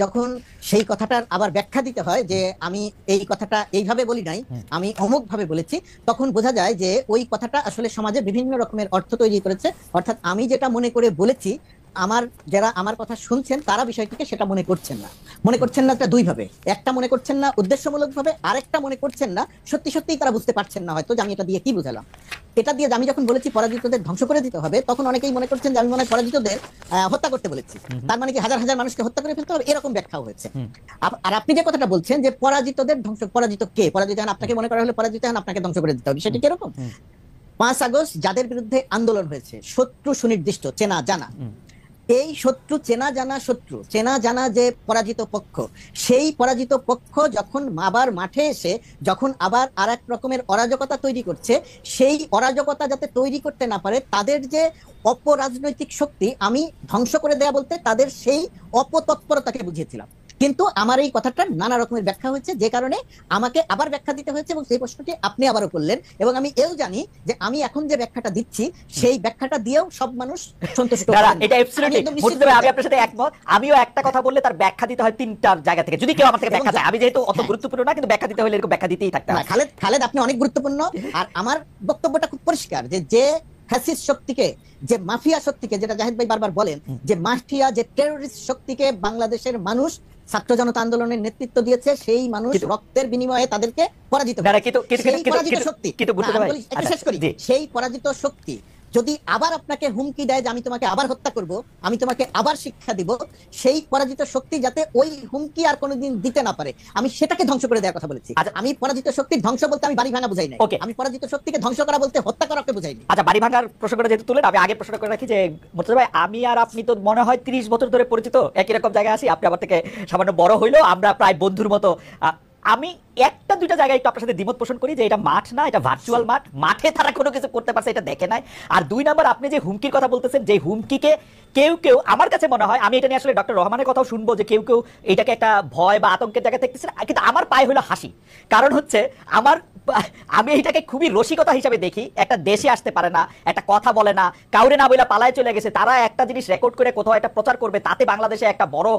যখন সেই কথাটার আবার ব্যাখ্যা দিতে হয় যে আমি এই কথাটা এইভাবে বলি নাই, আমি অমুক ভাবে বলেছি, তখন বোঝা যায় যে ওই কথাটা আসলে সমাজে বিভিন্ন রকমের অর্থ তৈরি করেছে। অর্থাৎ আমি যেটা মনে করে বলেছি, আমার যারা আমার কথা শুনছেন তারা বিষয়টিকে সেটা মনে করছেন না। মনে করছেন না দুই ভাবে, একটা মনে করছেন না উদ্দেশ্যমূলক ভাবে, আরেকটা মনে করছেন না সত্যি সত্যিই তারা বুঝতে পারছেন না হয়তো যে আমি এটা দিয়ে কি বুঝালাম। এটা দিয়ে আমি যখন বলেছি পরাজিতদের ধ্বংস করে দিতে হবে, তখন অনেকেই মনে করছেন যে আমি মনে হয় পরাজিতদের হত্যা করতে বলেছি, তার মানে কি হাজার হাজার মানুষকে হত্যা করে ফেলতে হবে, এরকম ব্যাখ্যাও হয়েছে। আর আপনি যে কথাটা বলছেন যে পরাজিতদের ধ্বংস, পরাজিত কে? পরাজিত হন আপনাকে মনে করা হলে পরাজিত হন আপনাকে ধ্বংস করে দিতে হবে, সেটা কিরকম? 5 আগস্ট যাদের বিরুদ্ধে আন্দোলন হয়েছে, শত্রু সুনির্দিষ্ট, চেনা জানা, এই শত্রু চেনা জানা, শত্রু চেনা জানা যে পরাজিত পক্ষ, সেই পরাজিত পক্ষ যখন আবার মাঠে এসে যখন আবার আর এক রকমের অরাজকতা তৈরি করছে, সেই অরাজকতা যাতে তৈরি করতে না পারে তাদের যে অপরাজনৈতিক শক্তি, আমি ধ্বংস করে দেয়া বলতে তাদের সেই অপতৎপরতাকে বুঝিয়েছিলাম। কিন্তু আমার এই কথাটা নানা রকমের ব্যাখ্যা হয়েছে, যে কারণে আমাকে আবার ব্যাখ্যা দিতে হয়েছে, এবং সেই প্রশ্নটি আপনি আবারও করলেন। এবং আমি এও জানি যে আমি এখন যে ব্যাখ্যাটা দিচ্ছি সেই ব্যাখ্যাটা দিয়েও সব মানুষ সন্তুষ্ট হবেন না। এটা অ্যাবসলিউটলি মুর্তজা ভাই, আমি আপনার সাথে একমত। আমিও একটা কথা বললে তার ব্যাখ্যা দিতে হয় তিনটার জায়গা থেকে, যদি কেউ আমার থেকে ব্যাখ্যা চায়। আমি যেহেতু অত গুরুত্বপূর্ণ না, কিন্তু ব্যাখ্যা দিতে হলে এরকম ব্যাখ্যা দিতেই থাকতে হয়। খালেদ আপনি অনেক গুরুত্বপূর্ণ। আর আমার বক্তব্যটা খুব পরিষ্কার যে ফ্যাসিস্ট শক্তিকে, যে মাফিয়া শক্তিকে, যেটা জাহিদ ভাই বারবার বলেন যে মাফিয়া, যে টেররিস্ট শক্তিকে বাংলাদেশের মানুষ ছাত্র জনতা আন্দোলনের নেতৃত্ব দিয়েছে, সেই মানুষ রক্তের বিনিময়ে তাদেরকে পরাজিত করেছে। সেই পরাজিত শক্তি যদি আবার আপনাকে হুমকি দেয় যে আমি তোমাকে আবার হত্যা করব, আমি তোমাকে আবার শিক্ষা দিব, সেই পরাজিত শক্তি যাতে ওই হুমকি আর কোনোদিন দিতে না পারে, আমি সেটাকে ধ্বংস করে দেওয়ার কথা বলেছি। আমি পরাজিত শক্তির ধ্বংস বলতে আমি বাড়ি ভাঙা বুঝাই নাই, আমি পরাজিত শক্তিকে ধ্বংস করা বলতে হত্যা করাকে বুঝাইনি। আচ্ছা, বাড়ি ভাঙার প্রসঙ্গটা যেহেতু তুলেন, আমি আগে প্রশ্ন করে রাখি যে মুর্তজা ভাই, আমি আর আপনি তো মনে হয় 30 বছর ধরে পরিচিত, একই রকম জায়গায় আছি। আপনি আমার থেকে সামান্য বড় হইলেও আমরা প্রায় বন্ধুর মতো। আমি একটা দুইটা জায়গায় একটু আপনার সাথে দ্বিমত পোষণ করি যে এটা মাঠ না, এটা ভার্চুয়াল মাঠ, মাঠে তারা কোনো কিছু করতে পারছে এটা দেখে নাই। আর 2 নাম্বার, আপনি যে হুমকির কথা বলতেছেন, যে হুমকিকে কেউ কেউ, আমার কাছে মনে হয়, আমি এটা নিয়ে আসলে ডক্টর রহমানের কথাও শুনবো, যে কেউ কেউ এটাকে একটা ভয় বা আতঙ্কের জায়গায় দেখতেছে, কিন্তু আমার পায়ে হলো হাসি। কারণ হচ্ছে আমি এটাকে খুবই রসিকতা হিসাবে দেখি। একটা দেশে আসতে পারে না, একটা কথা বলে না, কাউরে না বলে পালায় চলে গেছে, তারা একটা জিনিস রেকর্ড করে কোথাও একটা প্রচার করবে, তাতে বাংলাদেশে একটা বড়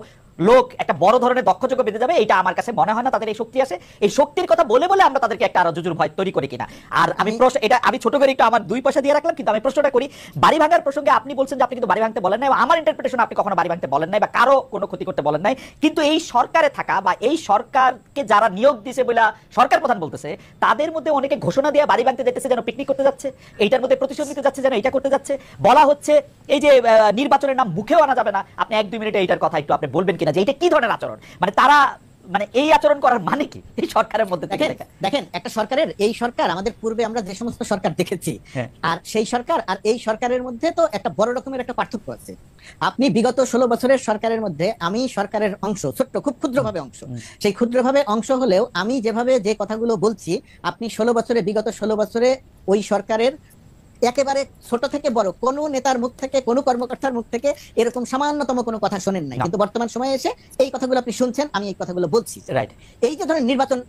লোক, একটা বড় ধরনের দক্ষযোগ্য বেঁধে যাবে। এটা আমার কাছে মনে হয় না তাদের এই শক্তি আছে। এই শক্তির কথা বলে বলে আমরা তাদেরকে একটা আরো জুজুর ভয় তৈরি করি কিনা। আর আমি প্রশ্ন, এটা আমি ছোট করে একটু আমার 2 পয়সা দিয়ে রাখলাম, কিন্তু আমি প্রশ্নটা করি বাড়ি ভাঙার প্রসঙ্গে। আপনি বলছেন যে আপনি কিন্তু বাড়ি ভাঙতে বলেন নাই, আমার ইন্টারপ্রিটেশন আপনি কখনো বাড়ি ভাঙতে বলেন নাই বা কারো কোনো ক্ষতি করতে বলেন নাই। কিন্তু এই সরকারে থাকা বা এই সরকারকে যারা নিয়োগ দিয়েছে বলে সরকার প্রধান বলতেছে, তাদের মধ্যে অনেকে ঘোষণা দিয়ে বাড়ি ভাঙতে যেতেছে, যেন পিকনিক করতে যাচ্ছে, এইটার মধ্যে প্রতিশোধ নিতে যাচ্ছে, যেন এটা করতে যাচ্ছে। বলা হচ্ছে এই যে নির্বাচনের নাম মুখেও আনা যাবে না। আপনি 1-2 মিনিটে এইটার কথা একটু আপনি বলবেন কিনা, যে এটা কি ধরনের আচরণ, মানে তারা, মানে এই আচরণ করার মানে কি এই সরকারের মধ্যে? দেখেন, একটা সরকারের, এই সরকার আমাদের পূর্বে আমরা যে সমস্ত সরকার দেখেছি, আর সেই সরকার আর এই সরকারের মধ্যে তো একটা বড় রকমের একটা পার্থক্য আছে। আপনি বিগত 16 বছরের সরকারের মধ্যে, আমি সরকারের অংশ, ছোট্ট খুব ক্ষুদ্রভাবে অংশ, সেই ক্ষুদ্রভাবে অংশ হলেও আমি যেভাবে যে কথাগুলো বলছি, আপনি 16 বছরে, বিগত 16 বছরে ওই সরকারের একেবারে ছোট থেকে বড় কোন নেতার মুখ থেকে, কোন কর্মকর্তার মুখ থেকে এরকম সামান্যতম কোনো কথা শোনেন নাই। কিন্তু বর্তমান সময়ে এসে এই কথাগুলো আপনি শুনছেন, আমি এই কথাগুলো বলছি। রাইট। এই যে ধরেন নির্বাচন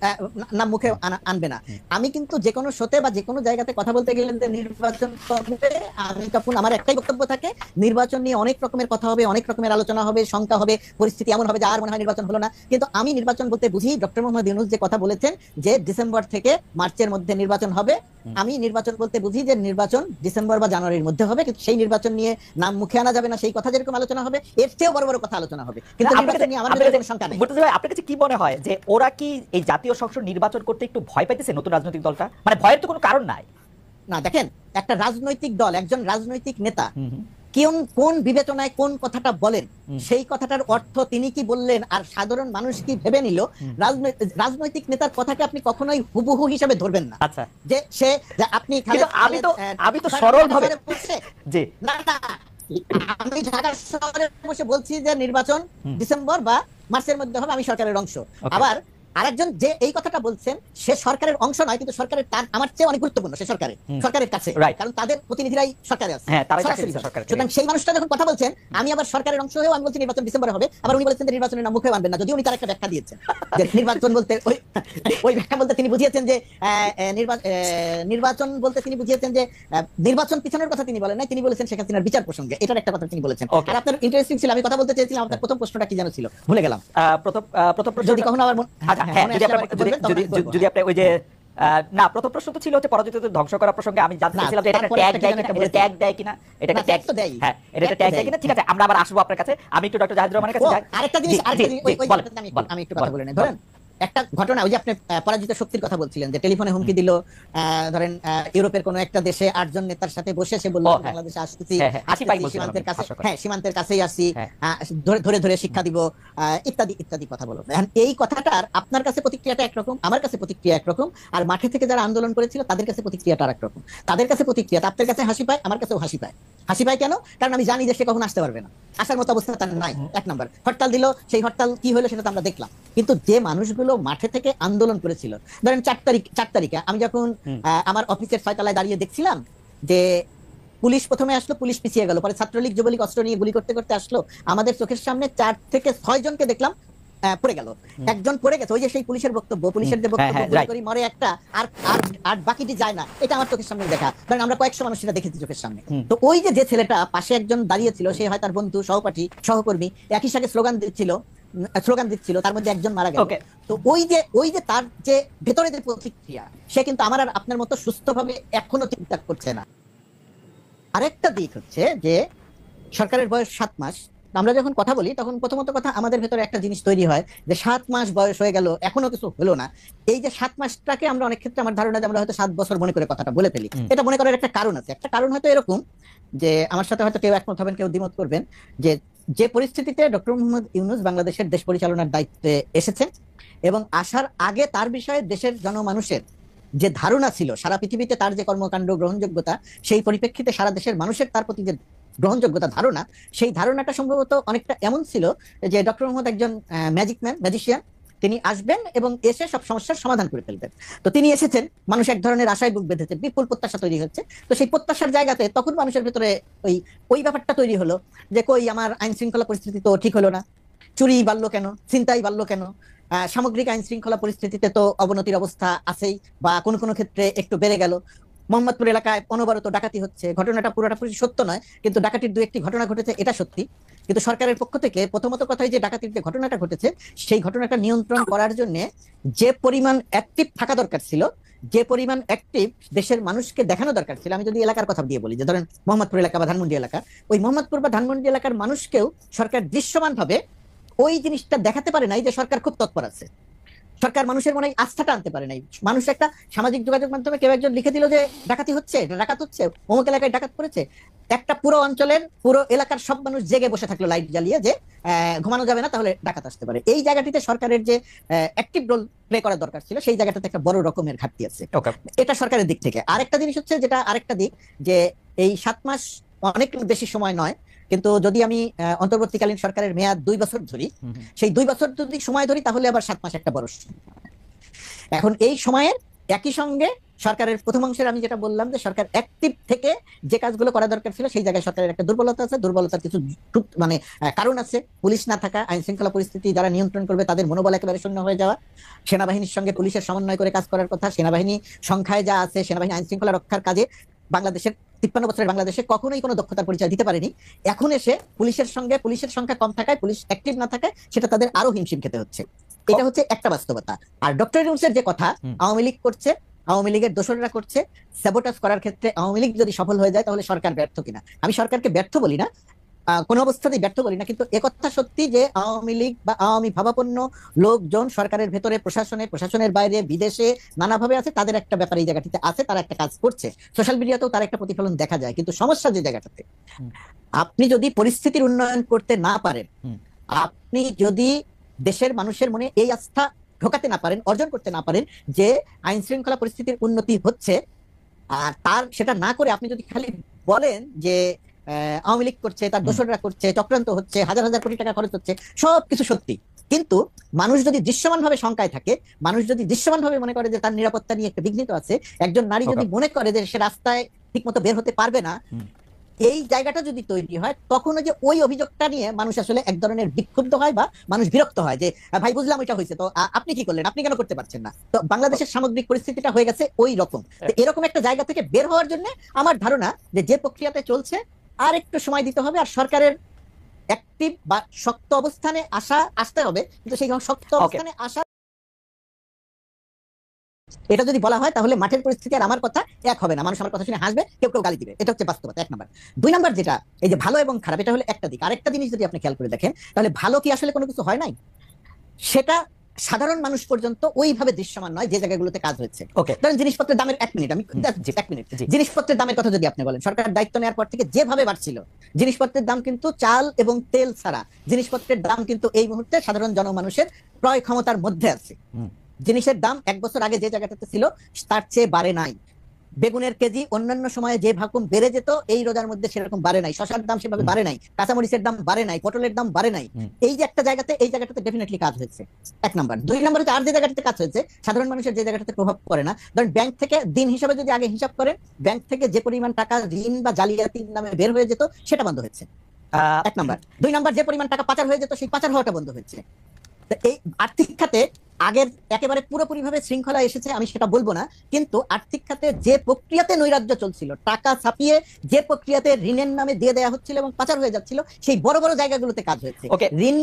নাম মুখে আনবে না, আমি কিন্তু যে কোনো শোতে বা যে কোনো জায়গাতে কথা বলতে গেলে যে নির্বাচন করবে, আমি তখন আমার একটাই বক্তব্য থাকে, নির্বাচন নিয়ে অনেক রকমের কথা হবে, অনেক রকমের আলোচনা হবে, শঙ্কা হবে, পরিস্থিতি এমন হবে যে আর মনে হয় নির্বাচন হলো না। কিন্তু আমি নির্বাচন বলতে বুঝি, ডক্টর মোহাম্মদ ইউনূস যে কথা বলেছেন যে ডিসেম্বর থেকে মার্চের মধ্যে নির্বাচন হবে, আমি নির্বাচন বলতে বুঝি যে নির্বাচন ডিসেম্বর বা জানুয়ারির মধ্যে হবে, কিন্তু সেই নির্বাচন নিয়ে নাম মুখে আনা যাবে না, সেই কথা যেরকম আলোচনা হবে এর চেয়েও বড় বড় কথা আলোচনা হবে। কিন্তু নির্বাচন নিয়ে আমার কোনো শঙ্কা নেই। মুর্তজা ভাই, আপনার কাছে কি মনে হয় যে ওরা কি এই জাতীয় সংসদ নির্বাচন করতে একটু ভয় পাইতেছে নতুন রাজনৈতিক দলটা? মানে ভয়ের তো কোনো কারণ নাই না। দেখেন, একটা রাজনৈতিক দল, একজন রাজনৈতিক নেতা কোন বিবেচনায় কোন কথাটা বলেন, সেই কথাটার অর্থ তিনি কি বললেন আর সাধারণ মানুষ কি ভেবে নিল, রাজনৈতিক নেতার কথাকে আপনি কখনোই হুবহু হিসেবে ধরবেন না। আচ্ছা, যে সে, আমি তো সরল ভাবে জি না, আমি ঢাকা শহরে বসে বলছি যে নির্বাচন ডিসেম্বর বা মার্চের মধ্যে হবে, আমি সরকারের অংশ। আবার আরেকজন যে এই কথাটা বলছেন সে সরকারের অংশ নয়, কিন্তু সরকারের তার আমার চেয়ে অনেক গুরুত্বপূর্ণ, সে সরকারের কাছে, কারণ তাদের প্রতিনিধিরাই সরকারে আছে। সুতরাং সেই মানুষটা যখন কথা বলছেন, আমি আবার সরকারের অংশ হয়েও আমি বলছি নির্বাচন ডিসেম্বরে হবে, আবার উনি বলেছেন যে নির্বাচনের নাম মুখে মানবেন না, যদি উনি তার একটা ব্যাখ্যা দিয়েছেন যে নির্বাচন বলতে ওই ব্যাখ্যা বলতে তিনি বুঝিয়েছেন যে নির্বাচন বলতে তিনি বুঝিয়েছেন যে নির্বাচন পিছনের কথা তিনি বলেন নাই, তিনি বলেছেন শেখ হাসিনার বিচার প্রসঙ্গে, এটার একটা কথা তিনি বলেছেন। আর আপনার ইন্টারেস্টিং ছিল, আমি কথা বলতে চেয়েছিলাম আপনার প্রথম প্রশ্নটা কি যেন ছিল, ভুলে গেলাম। প্রথম প্রশ্ন যদি কখনো আবার যদি আপনি ওই যে না, প্রথম প্রশ্ন তো ছিল হচ্ছে পরাজিতদের ধ্বংস করার প্রসঙ্গে, আমি জানতে চাইছিলাম যে এটা ট্যাগ দেয় কিনা, এটা একটা ট্যাগ তো দেয়, হ্যাঁ এটা একটা ট্যাগ দেয় কিনা। ঠিক আছে, আমরা আবার আসবো আপনার কাছে। আমি একটু ডক্টর জাহিদুর রহমানের কাছে যাই। আরেকটা জিনিস আমি একটু কথা বলে নেই। ধরেন একটা ঘটনা, ওই যে আপনি পরাজিত শক্তির কথা বলছিলেন, যে টেলিফোনে হুমকি দিল, ধরেন ইউরোপের কোন একটা দেশে 8 জন নেতার সাথে বসে সে বলল বাংলাদেশে আসতেছি, সীমান্তের কাছে, হ্যাঁ সীমান্তের কাছেই আসি, ধরে ধরে শিক্ষা দিব, ইত্যাদি ইত্যাদি কথা বলো। এই কথাটার আপনার কাছে প্রতিক্রিয়াটা একরকম, আমার কাছে প্রতিক্রিয়া একরকম, আর মাঠে থেকে যারা আন্দোলন করেছিল তাদের কাছে প্রতিক্রিয়াটা আরেকরকম। তাদের কাছে প্রতিক্রিয়া, আপনার কাছে হাসি পায়, আমার কাছেও হাসি পায়। হাসি পায় কেন? কারণ আমি জানি যে সে কখন আসতে পারবে না, আসার মতো অবস্থা তার নাই। 1 নম্বর, হরতাল দিল, সেই হরতাল কি হলো সেটা তো আমরা দেখলাম। কিন্তু যে মানুষগুলো মাঠে থেকে আন্দোলন করেছিল, ধরেন 4 তারিখে আমি যখন আমার অফিসের 6 তলায় দাঁড়িয়ে দেখছিলাম যে পুলিশ প্রথমে আসলো, পুলিশ পিছিয়ে গেল, পরে ছাত্রলীগ যুবলীগ অস্ত্র নিয়ে গুলি করতে করতে আসলো, আমাদের চোখের সামনে 4 থেকে 6 জনকে দেখলাম পড়ে গেল। একজন পড়ে গেছে, ওই যে সেই পুলিশের বক্তব্য, পুলিশের যে বক্তব্য, গুলি করি মরে একটা, আর বাকিটি যায় না, এটা আমার চোখের সামনে দেখা। কারণ আমরা কয়েকশো মানুষ সেটা দেখেছি চোখের সামনে। তো ওই যে ছেলেটা পাশে একজন দাঁড়িয়ে ছিল, সে হয় তার বন্ধু, সহপাঠী, সহকর্মী, একই সাথে স্লোগান দিচ্ছিল, তার মধ্যে একজন মারা গেল। তো ওই যে তার যে ভেতরে যে প্রতিক্রিয়া, সে কিন্তু আমার আর আপনার মতো সুস্থভাবে এখনো চিন্তা করছে না। আরেকটা দিক হচ্ছে যে সরকারের বয়স 7 মাস। আমরা যখন কথা বলি তখন প্রথমত কথা আমাদের ভেতরে একটা জিনিস তৈরি হয় যে 7 মাস বয়স হয়ে গেল, এখনো কিছু হলো না। এই যে 7 মাসটাকে আমরা অনেক ক্ষেত্রে, আমার ধারণা যে আমরা হয়তো 7 বছর মনে করে কথাটা বলে ফেলি। এটা মনে করার একটা কারণ আছে। একটা কারণ হয়তো এরকম, যে আমার সাথে হয়তো কেউ একমত হবেন, কেউ দ্বিমত করবেন, যে পরিস্থিতিতে ডক্টর মোহাম্মদ ইউনূস বাংলাদেশের দেশ পরিচালনার দায়িত্বে এসেছেন, এবং আসার আগে তার বিষয়ে দেশের জনমানুষের যে ধারণা ছিল, সারা পৃথিবীতে তার যে কর্মকাণ্ড গ্রহণযোগ্যতা, সেই পরিপ্রেক্ষিতে সারা দেশের মানুষের তার প্রতি যে গ্রহণযোগ্যতা ধারণা, সেই ধারণাটা সম্ভবত অনেকটা এমন ছিল যে ডক্টর মোহাম্মদ একজন ম্যাজিশিয়ান, তিনি আসবেন এবং এসে সব সমস্যার সমাধান করে ফেলবেন। তো তিনি এসেছেন, মানুষ এক ধরনের আশায় বুক বেঁধেছে, বিপুল প্রত্যাশা তৈরি হচ্ছে। তো সেই প্রত্যাশার জায়গাতে তখন মানুষের ভেতরে ওই ব্যাপারটা তৈরি হলো যে কই আমার আইন শৃঙ্খলা পরিস্থিতি তো ঠিক হলো না, চুরি বাড়লো কেন, ছিনতাই বাড়লো কেন, সামগ্রিক আইন শৃঙ্খলা পরিস্থিতিতে তো অবনতির অবস্থা আছেই, বা কোনো কোনো ক্ষেত্রে একটু বেড়ে গেল। মোহাম্মদপুর এলাকায় অনবরত ডাকাতি হচ্ছে, ঘটনাটা পুরোপুরি সত্য নয়, কিন্তু ডাকাতির 2-1টি ঘটনা ঘটেছে, এটা সত্যি। কিন্তু সরকারের পক্ষ থেকে প্রথমত কথাই যে ডাকাতির যে ঘটনাটা ঘটেছে, সেই ঘটনাটা নিয়ন্ত্রণ করার জন্য যে পরিমাণ অ্যাক্টিভ থাকা দরকার ছিল, যে পরিমাণ অ্যাক্টিভ দেশের মানুষকে দেখানো দরকার ছিল, আমি যদি এলাকার কথা দিয়ে বলি, যে ধরেন মোহাম্মদপুর এলাকা বা ধানমন্ডি এলাকা, ওই মোহাম্মদপুর বা ধানমন্ডি এলাকার মানুষকেও সরকার দৃশ্যমান ভাবে ওই জিনিসটা দেখাতে পারে নাই যে সরকার খুব তৎপর আছে। সরকার মানুষের মনে আস্থাটা আনতে পারে নাই। মানুষ একটা সামাজিক যোগাযোগ মাধ্যমে কেউ একজন লিখে দিল যে ডাকাতি হচ্ছে, ডাকাত হচ্ছে, অমুক এলাকায় ডাকাত করেছে, একটা পুরো অঞ্চলের পুরো এলাকার সব মানুষ জেগে বসে থাকলো লাইট জ্বালিয়ে, যে ঘুমানো যাবে না, তাহলে ডাকাত আসতে পারে। এই জায়গাটিতে সরকারের যে অ্যাক্টিভ রোল প্লে করার দরকার ছিল, সেই জায়গাটাতে একটা বড় রকমের ঘাটতি আছে। এটা সরকারের দিক থেকে। আরেকটা জিনিস হচ্ছে, যেটা আরেকটা দিক, যে এই 7 মাস অনেক বেশি সময় নয়, কিন্তু যদি আমি অন্তর্বর্তীকালীন সরকারের মেয়াদ 2 বছর ধরি, সেই 2 বছর যদি সময় ধরি, তাহলে আবার 7 মাস একটা বড় সময়। এখন এই সময়ের একই সঙ্গে সরকারের প্রথম অংশের আমি যেটা বললাম, যে সরকার অ্যাক্টিভ থেকে যে কাজগুলো করা দরকার ছিল, সেই জায়গায় সরকারের একটা দুর্বলতা আছে। দুর্বলতার কিছু মানে কারণ আছে, পুলিশ না থাকা, আইন শৃঙ্খলা পরিস্থিতি যারা নিয়ন্ত্রণ করবে তাদের মনোবল একেবারে শূন্য হয়ে যাওয়া, সেনাবাহিনীর সঙ্গে পুলিশের সমন্বয় করে কাজ করার কথা, সেনাবাহিনী সংখ্যায় যা আছে, সেনাবাহিনী আইন শৃঙ্খলা রক্ষার কাজে বাংলাদেশের 53 বছরের বাংলাদেশে কখনোই কোনো দক্ষতার পরিচয় দিতে পারেনি। এখন এসে পুলিশের সঙ্গে পুলিশের সংখ্যা কম থাকায়, পুলিশ অ্যাক্টিভ না থাকায়, সেটা তাদের আরো হিমশিম খেতে হচ্ছে। এটা হচ্ছে একটা বাস্তবতা। আর ডক্টর ইউনূসের যে কথা, আওয়ামী লীগ করছে, আওয়ামী লীগের দোসররা করছে, স্যাবোটাজ করার ক্ষেত্রে আওয়ামী লীগ যদি সফল হয়ে যায় তাহলে সরকার ব্যর্থ কিনা, আমি সরকারকে ব্যর্থ বলি না, কোন অবস্থাতেই ব্যর্থ বলি না, কিন্তু একথা সত্যি যে আওয়ামী লীগ বা আওয়ামী ভাবাপন্ন লোকজন সরকারের ভেতরে, প্রশাসনের বাইরে, বিদেশে নানাভাবে আছে, তাদের একটা ব্যাপার এই জায়গাটিতে আছে, তারা একটা কাজ করছে, সোশ্যাল মিডিয়াতেও তার একটা প্রতিফলন দেখা যায়। কিন্তু সমস্যা যে জায়গাটাতে, আপনি যদি পরিস্থিতির উন্নয়ন করতে না পারেন, আপনি যদি দেশের মানুষের মনে এই আস্থা ঢোকাতে না পারেন, অর্জন করতে না পারেন যে আইন শৃঙ্খলা পরিস্থিতির উন্নতি হচ্ছে, আর তার সেটা না করে আপনি যদি খালি বলেন যে আওয়ামী লীগ করছে, তার দোসররা করছে, চক্রান্ত হচ্ছে, হাজার হাজার কোটি টাকা খরচ হচ্ছে, সবকিছু সত্যি, কিন্তু মানুষ যদি দৃশ্যমানভাবে শঙ্কায় থাকে, মানুষ যদি দৃশ্যমানভাবে মনে করে যে তার নিরাপত্তা নিয়ে একটা বিঘ্নিত আছে, একজন নারী যদি মনে করে যে সে রাস্তায় ঠিক মতো বের হতে পারবে না, এই জায়গাটা যদি তৈরি হয়, তখন যে ওই অভিযোগটা নিয়ে মানুষ আসলে এক ধরনের বিক্ষুব্ধ হয় বা মানুষ বিরক্ত হয় যে ভাই বুঝলাম এটা হয়েছে, তো আপনি কি করলেন, আপনি কেন করতে পারছেন না। তো বাংলাদেশের সামগ্রিক পরিস্থিতিটা হয়ে গেছে ওই রকম। তো এরকম একটা জায়গা থেকে বের হওয়ার জন্য আমার ধারণা যে প্রক্রিয়াতে চলছে আর একটু সময় দিতে হবে, আর সরকারের অ্যাক্টিভ বা শক্ত অবস্থানে আসতে হবে। কিন্তু সেই শক্ত অবস্থানে আসা, এটা যদি বলা হয় তাহলে মাঠের পরিস্থিতি আর আমার কথা এক হবে না, মানুষ আমার কথা শুনে হাসবে, কেউ কেউ গালি দিবে। এটা হচ্ছে বাস্তবতা, 1 নাম্বার। 2 নাম্বার যেটা, এই যে ভালো এবং খারাপ, এটা হলো একটা দিক। আরেকটা জিনিস যদি আপনি খেয়াল করে দেখেন, তাহলে ভালো কি আসলে কোনো কিছু হয় নাই, সেটা সাধারণ মানুষ পর্যন্ত ওইভাবে দৃশ্যমান নয় যে জায়গাগুলোতে কাজ হচ্ছে। ধরেন জিনিসপত্রের দামের 1 মিনিট, আমি 1 মিনিট জিনিসপত্রের দামের কথা যদি আপনি বলেন, সরকার দায়িত্ব নেওয়ার পর থেকে যেভাবে বাড়ছিল জিনিসপত্রের দাম, কিন্তু চাল এবং তেল ছাড়া জিনিসপত্রের দাম কিন্তু এই মুহূর্তে সাধারণ জনমানুষের ক্রয় ক্ষমতার মধ্যে আছে। জিনিসের দাম 1 বছর আগে যে জায়গাটাতে ছিল তার চেয়ে বাড়ে নাই। বেগুনের কেজি অন্যান্য সময়ে যে ভাকুম বেড়ে যেত, এই রোজার মধ্যে সেরকম বাড়ে নাই। শশার দাম সেভাবে বাড়ে নাই, কাঁচামরিচের দাম বাড়ে নাই, পটলের দাম বাড়ে নাই। এই যে একটা জায়গাতে, এই জায়গাটাতে ডেফিনেটলি কাজ হয়েছে, 1 নাম্বার। 2 নাম্বার হচ্ছে আর যে জায়গাটাতে কাজ হয়েছে সাধারণ মানুষের যে জায়গাটাতে প্রভাব পড়ে না। ধরেন ব্যাংক থেকে দিন হিসাবে যদি আগে হিসাব করেন, ব্যাংক থেকে যে পরিমাণ টাকা ঋণ বা জালিয়াতির নামে বের হয়ে যেত সেটা বন্ধ হয়েছে, 1 নাম্বার। 2 নাম্বার, যে পরিমাণ টাকা পাচার হয়ে যেত সেই পাচার হওয়াটা বন্ধ হয়েছে। এই আর্থিক খাতে আগের একেবারে পুরোপুরি ভাবে শৃঙ্খলা এসেছে আমি সেটা বলবো না, কিন্তু আর্থিক খাতে যে প্রক্রিয়াতে নৈরাজ্য চলছিল, টাকা ছাপিয়ে যে প্রক্রিয়াতে ঋণের নামে দিয়ে দেওয়া হচ্ছিল এবং পাচার হয়ে যাচ্ছিল, সেই বড় বড় জায়গাগুলোতে কাজ হয়েছে। ঋণ,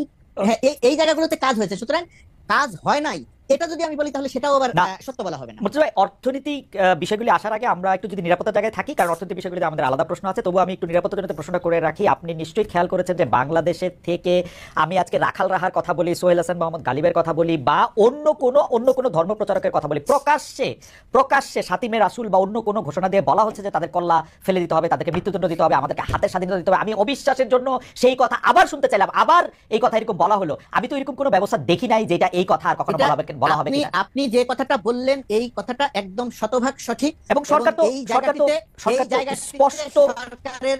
হ্যাঁ, এই জায়গাগুলোতে কাজ হয়েছে। সুতরাং কাজ হয় নাই এটা যদি আমি বলি তাহলে সেটাও আবার সত্য বলা হবে না। মুর্তজা ভাই, অর্থনৈতিক বিষয়গুলি আসার আগে আমরা একটু যদি নিরাপত্তার জায়গায় থাকি, কারণ অর্থনৈতিক বিষয়গুলিতে আমাদের আলাদা প্রশ্ন আছে, তবু আমি একটু নিরাপত্তার জন্য প্রশ্নটা করে রাখি। আপনি নিশ্চয়ই খেয়াল করেছেন যে বাংলাদেশের থেকে আমি আজকে রাখাল রাহার কথা বলি, সোহেল হাসান মোহাম্মদ গালিবের কথা বলি, বা অন্য কোনো ধর্ম প্রচারকের কথা বলি, প্রকাশ্যে সাতিমে রাসূল বা অন্য কোনো ঘোষণা দিয়ে বলা হচ্ছে যে তাদের কল্লা ফেলে দিতে হবে, তাদেরকে মৃত্যুদণ্ড দিতে হবে, আমাদেরকে হাতের স্বাধীনতা দিতে হবে। আমি অবিশ্বাসের জন্য সেই কথা আবার শুনতে চাইলাম, আবার এই কথা এরকম বলা হলো। আমি তো এরকম কোনো ব্যবস্থা দেখি নাই যেটা এই কথা আর কখনো বলা হবে কিনা। আপনি যে কথাটা বললেন এই কথাটা একদম শতভাগ সঠিক, এবং সরকার তো স্পষ্ট সরকারের